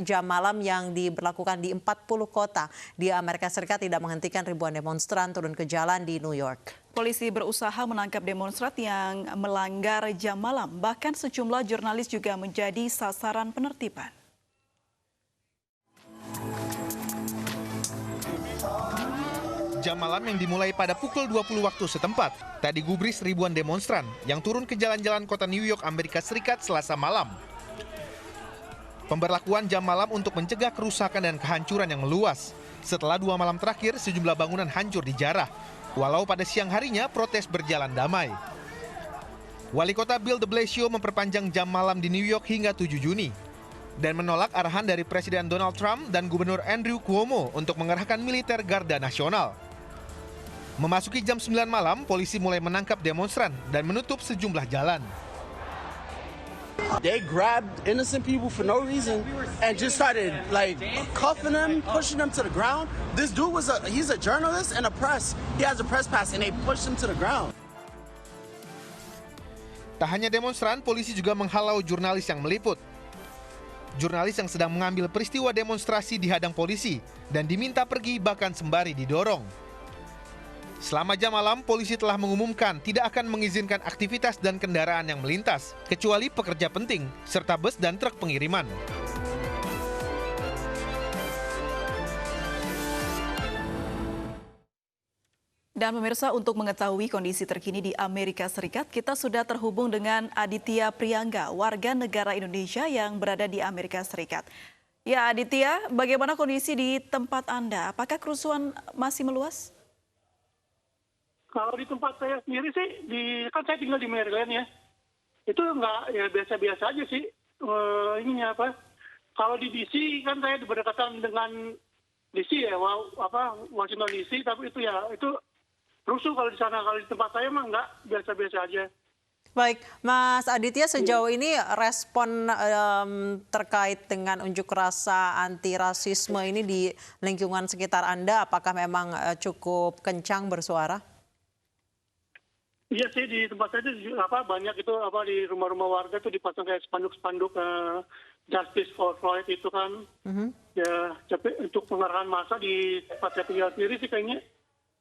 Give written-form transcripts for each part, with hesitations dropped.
jam malam yang diberlakukan di 40 kota di Amerika Serikat tidak menghentikan ribuan demonstran turun ke jalan di New York. Polisi berusaha menangkap demonstran yang melanggar jam malam. Bahkan sejumlah jurnalis juga menjadi sasaran penertiban. Jam malam yang dimulai pada pukul 20 waktu setempat, tak digubris ribuan demonstran yang turun ke jalan-jalan kota New York, Amerika Serikat Selasa malam. Pemberlakuan jam malam untuk mencegah kerusakan dan kehancuran yang meluas. Setelah 2 malam terakhir, sejumlah bangunan hancur dijarah. Walau pada siang harinya protes berjalan damai. Wali kota Bill de Blasio memperpanjang jam malam di New York hingga 7 Juni. Dan menolak arahan dari Presiden Donald Trump dan Gubernur Andrew Cuomo untuk mengerahkan militer Garda Nasional. Memasuki jam 9 malam, polisi mulai menangkap demonstran dan menutup sejumlah jalan. They grabbed innocent people for no reason and just started like cuffing them, pushing them to the ground. This dude he's a journalist and a press. He has a press pass and they pushed him to the ground. Tak hanya demonstran, polisi juga menghalau jurnalis yang meliput. Jurnalis yang sedang mengambil peristiwa demonstrasi dihadang polisi dan diminta pergi bahkan sembari didorong. Selama jam malam, polisi telah mengumumkan tidak akan mengizinkan aktivitas dan kendaraan yang melintas, kecuali pekerja penting, serta bus dan truk pengiriman. Dan pemirsa, untuk mengetahui kondisi terkini di Amerika Serikat, kita sudah terhubung dengan Aditya Priangga, warga negara Indonesia yang berada di Amerika Serikat. Ya Aditya, bagaimana kondisi di tempat Anda? Apakah kerusuhan masih meluas? Kalau di tempat saya sendiri sih, kan saya tinggal di Maryland ya, itu nggak ya biasa-biasa aja sih. Ininya apa? Kalau di DC kan saya berdekatan dengan DC ya, Washington DC, tapi itu rusuh kalau di sana. Kalau di tempat saya mah nggak, biasa-biasa aja. Baik, Mas Aditya, sejauh ini respon terkait dengan unjuk rasa anti rasisme ini di lingkungan sekitar Anda, apakah memang cukup kencang bersuara? Iya sih, di tempat saya itu banyak itu di rumah-rumah warga itu dipasang kayak spanduk-spanduk Justice for Floyd itu kan. Ya, untuk pengarahan massa di tempat saya tinggal sendiri sih kayaknya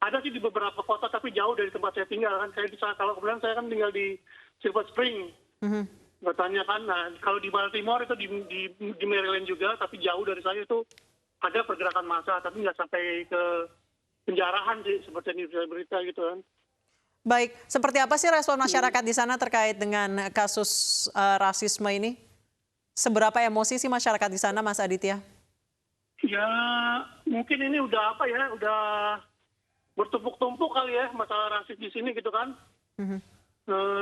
ada sih di beberapa kota tapi jauh dari tempat saya tinggal kan. Kalau kemudian saya kan tinggal di Silver Spring. Katanya kan, nah kalau di Baltimore itu di Maryland juga, tapi jauh dari saya itu ada pergerakan massa, tapi nggak sampai ke penjarahan sih seperti ini berita gitu kan. Baik, seperti apa sih respon masyarakat di sana terkait dengan kasus rasisme ini? Seberapa emosi sih masyarakat di sana, Mas Aditya? Ya, mungkin ini udah udah bertumpuk-tumpuk kali ya masalah rasis di sini gitu kan.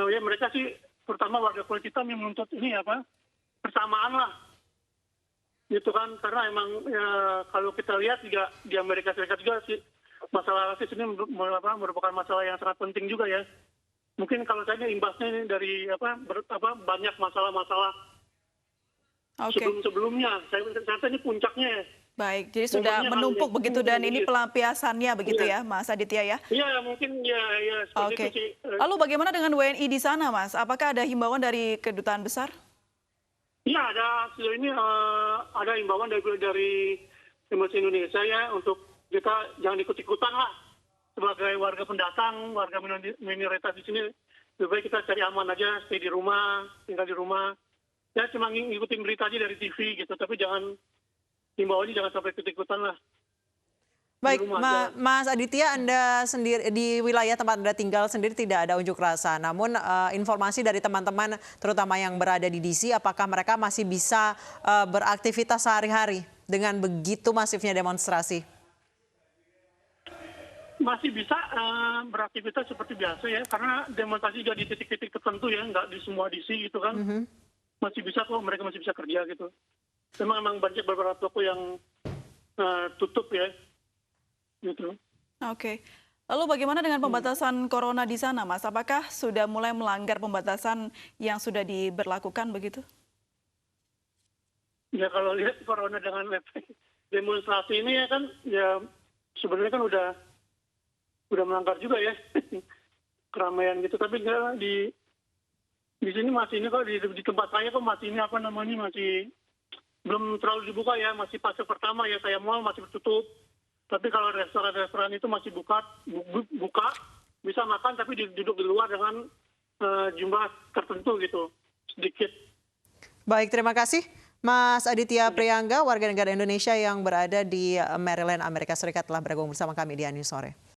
Ya mereka sih, terutama warga kulit hitam yang menuntut ini persamaan lah. Gitu kan, karena emang ya, kalau kita lihat juga di Amerika Serikat juga sih, masalah rasis ini merupakan masalah yang sangat penting juga ya. Mungkin kalau saya imbasnya ini dari banyak masalah-masalah sebelum-sebelumnya. Saya ini puncaknya ya. Baik, jadi sudah menumpuk begitu dan ini pelampiasannya begitu ya, Mas Aditya ya? Iya, mungkin ya seperti itu sih. Lalu bagaimana dengan WNI di sana, Mas? Apakah ada himbauan dari kedutaan besar? Iya, sejauh ini ada himbauan dari Embassy Indonesia ya untuk kita jangan ikut-ikutan lah sebagai warga pendatang, warga minoritas di sini. Lebih baik kita cari aman aja, stay di rumah, tinggal di rumah. Ya cuma ngikutin berita aja dari TV gitu, tapi himbauannya jangan sampai ikut-ikutan lah. Baik, Mas Aditya, Anda sendiri di wilayah tempat Anda tinggal sendiri tidak ada unjuk rasa. Namun informasi dari teman-teman, terutama yang berada di DC, apakah mereka masih bisa beraktivitas sehari-hari dengan begitu masifnya demonstrasi? Masih bisa beraktivitas seperti biasa ya, karena demonstrasi juga di titik-titik tertentu ya, nggak di semua DC gitu kan. Masih bisa kok, mereka masih bisa kerja gitu. Memang banyak beberapa toko yang tutup ya, gitu. Oke. Lalu bagaimana dengan pembatasan corona di sana, Mas? Apakah sudah mulai melanggar pembatasan yang sudah diberlakukan begitu? Ya kalau lihat corona dengan demonstrasi ini ya kan, ya sebenarnya kan udah melanggar juga ya keramaian gitu, tapi enggak di sini masih ini kok di tempat saya kok masih ini masih belum terlalu dibuka ya, masih fase pertama ya, kayak mall masih tutup. Tapi kalau restoran-restoran itu masih buka, bisa makan tapi duduk di luar dengan jumlah tertentu gitu, sedikit. Baik, terima kasih Mas Aditya Priangga, warga negara Indonesia yang berada di Maryland, Amerika Serikat telah bergabung bersama kami di News Sore.